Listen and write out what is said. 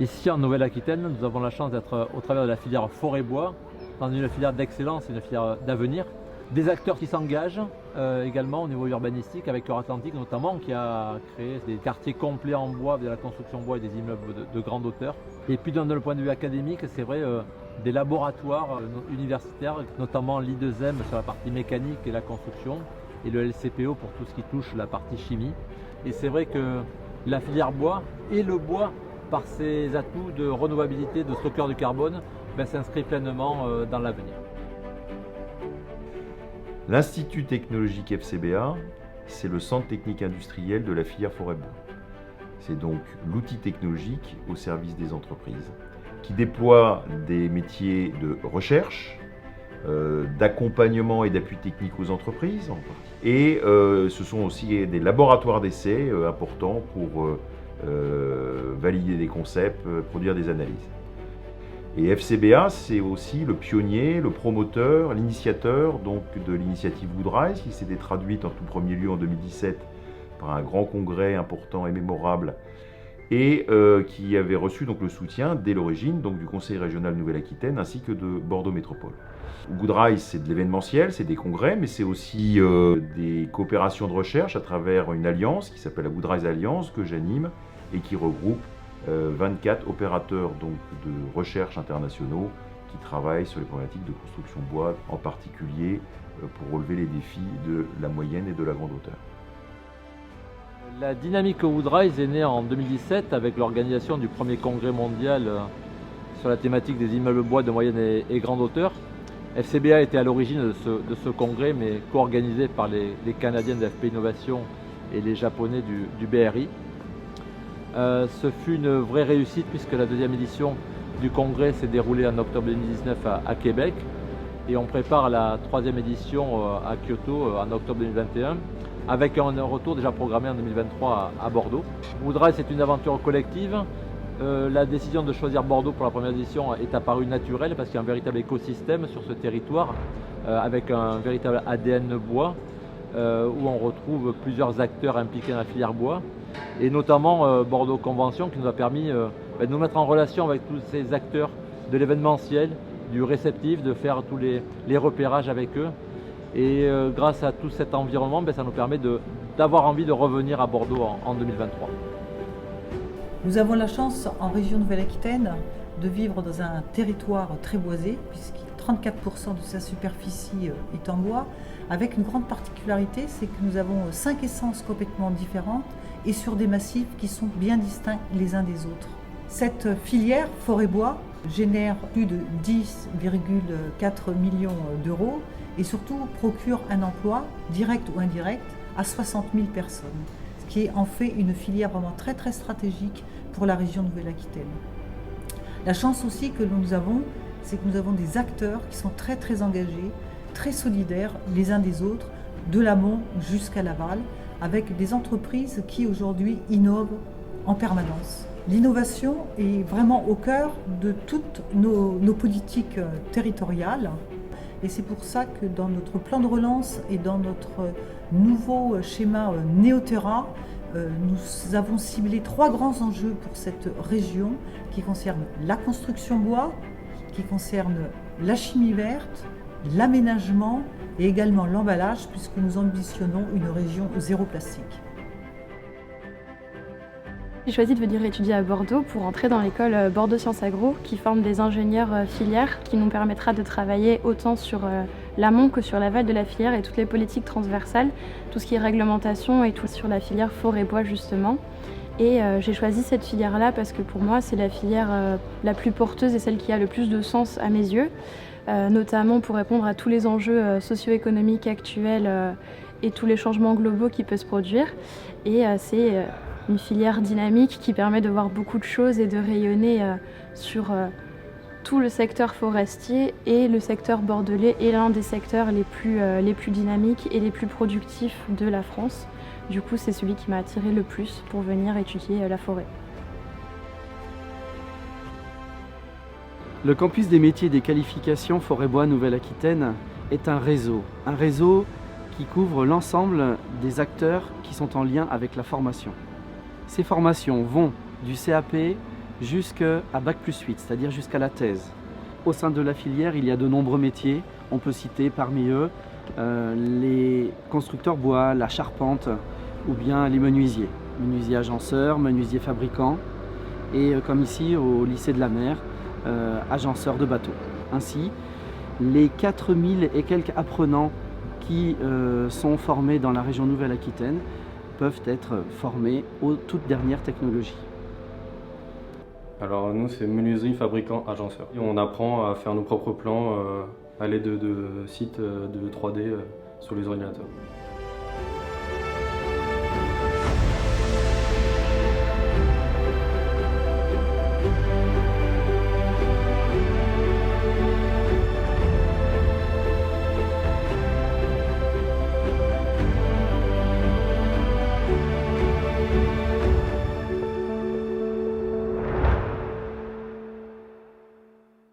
Ici en Nouvelle-Aquitaine, nous avons la chance d'être au travers de la filière forêt-bois, dans une filière d'excellence, une filière d'avenir. Des acteurs qui s'engagent également au niveau urbanistique avec Euratlantique notamment, qui a créé des quartiers complets en bois, de la construction bois et des immeubles de grande hauteur. Et puis d'un point de vue académique, c'est vrai, des laboratoires universitaires, notamment l'I2M sur la partie mécanique et la construction, et le LCPO pour tout ce qui touche la partie chimie. Et c'est vrai que la filière bois et le bois, par ses atouts de renouvelabilité, de stockeur du carbone, s'inscrit pleinement dans l'avenir. L'Institut technologique FCBA, c'est le centre technique industriel de la filière forêt-bois. C'est donc l'outil technologique au service des entreprises qui déploie des métiers de recherche, d'accompagnement et d'appui technique aux entreprises en partie. Et ce sont aussi des laboratoires d'essais importants pour valider des concepts, produire des analyses. Et FCBA, c'est aussi le pionnier, le promoteur, l'initiateur donc de l'initiative Woodrise, qui s'était traduite en tout premier lieu en 2017 par un grand congrès important et mémorable, et qui avait reçu donc le soutien dès l'origine donc du Conseil régional Nouvelle-Aquitaine ainsi que de Bordeaux Métropole. Woodrise, c'est de l'événementiel, c'est des congrès, mais c'est aussi des coopérations de recherche à travers une alliance qui s'appelle la Woodrise Alliance que j'anime et qui regroupe 24 opérateurs donc, de recherche internationaux qui travaillent sur les problématiques de construction bois, en particulier pour relever les défis de la moyenne et de la grande hauteur. La dynamique Woodrise est née en 2017 avec l'organisation du premier congrès mondial sur la thématique des immeubles bois de moyenne et grande hauteur. FCBA était à l'origine de ce congrès, mais co-organisé par les Canadiens de FP Innovation et les Japonais du BRI. Ce fut une vraie réussite puisque la deuxième édition du congrès s'est déroulée en octobre 2019 à Québec et on prépare la troisième édition à Kyoto en octobre 2021 avec un retour déjà programmé en 2023 à Bordeaux. Woodrise, c'est une aventure collective. La décision de choisir Bordeaux pour la première édition est apparue naturelle parce qu'il y a un véritable écosystème sur ce territoire avec un véritable ADN bois où on retrouve plusieurs acteurs impliqués dans la filière bois et notamment Bordeaux Convention qui nous a permis de nous mettre en relation avec tous ces acteurs de l'événementiel, du réceptif, de faire tous les repérages avec eux. Et grâce à tout cet environnement, ça nous permet d'avoir envie de revenir à Bordeaux en 2023. Nous avons la chance en région Nouvelle-Aquitaine de vivre dans un territoire très boisé, puisque 34% de sa superficie est en bois, avec une grande particularité, c'est que nous avons 5 essences complètement différentes et sur des massifs qui sont bien distincts les uns des autres. Cette filière forêt-bois génère plus de 10,4 millions d'euros et surtout procure un emploi, direct ou indirect, à 60 000 personnes, ce qui en fait une filière vraiment très très stratégique pour la région Nouvelle-Aquitaine. La chance aussi que nous avons, c'est que nous avons des acteurs qui sont très très engagés, très solidaires les uns des autres, de l'amont jusqu'à l'aval, avec des entreprises qui aujourd'hui innovent en permanence. L'innovation est vraiment au cœur de toutes nos politiques territoriales et c'est pour ça que dans notre plan de relance et dans notre nouveau schéma Néoterra, nous avons ciblé 3 grands enjeux pour cette région qui concernent la construction bois, qui concernent la chimie verte, l'aménagement et également l'emballage puisque nous ambitionnons une région zéro plastique. J'ai choisi de venir étudier à Bordeaux pour entrer dans l'école Bordeaux Sciences Agro qui forme des ingénieurs filières qui nous permettra de travailler autant sur l'amont que sur l'aval de la filière et toutes les politiques transversales, tout ce qui est réglementation et tout sur la filière forêt-bois justement. Et j'ai choisi cette filière-là parce que pour moi c'est la filière la plus porteuse et celle qui a le plus de sens à mes yeux, notamment pour répondre à tous les enjeux socio-économiques actuels et tous les changements globaux qui peuvent se produire. Et c'est une filière dynamique qui permet de voir beaucoup de choses et de rayonner sur tout le secteur forestier et le secteur bordelais est l'un des secteurs les plus dynamiques et les plus productifs de la France. Du coup, c'est celui qui m'a attiré le plus pour venir étudier la forêt. Le campus des métiers et des qualifications Forêt-Bois Nouvelle-Aquitaine est un réseau qui couvre l'ensemble des acteurs qui sont en lien avec la formation. Ces formations vont du CAP jusqu'à Bac+8, c'est-à-dire jusqu'à la thèse. Au sein de la filière, il y a de nombreux métiers. On peut citer parmi eux les constructeurs bois, la charpente ou bien les menuisiers. Menuisiers agenceurs, menuisiers fabricants et comme ici au lycée de la mer, agenceurs de bateaux. Ainsi, les 4000 et quelques apprenants qui sont formés dans la région Nouvelle-Aquitaine peuvent être formés aux toutes dernières technologies. Alors nous c'est menuiserie, fabricant, agenceur. Et on apprend à faire nos propres plans à l'aide de sites de 3D sur les ordinateurs.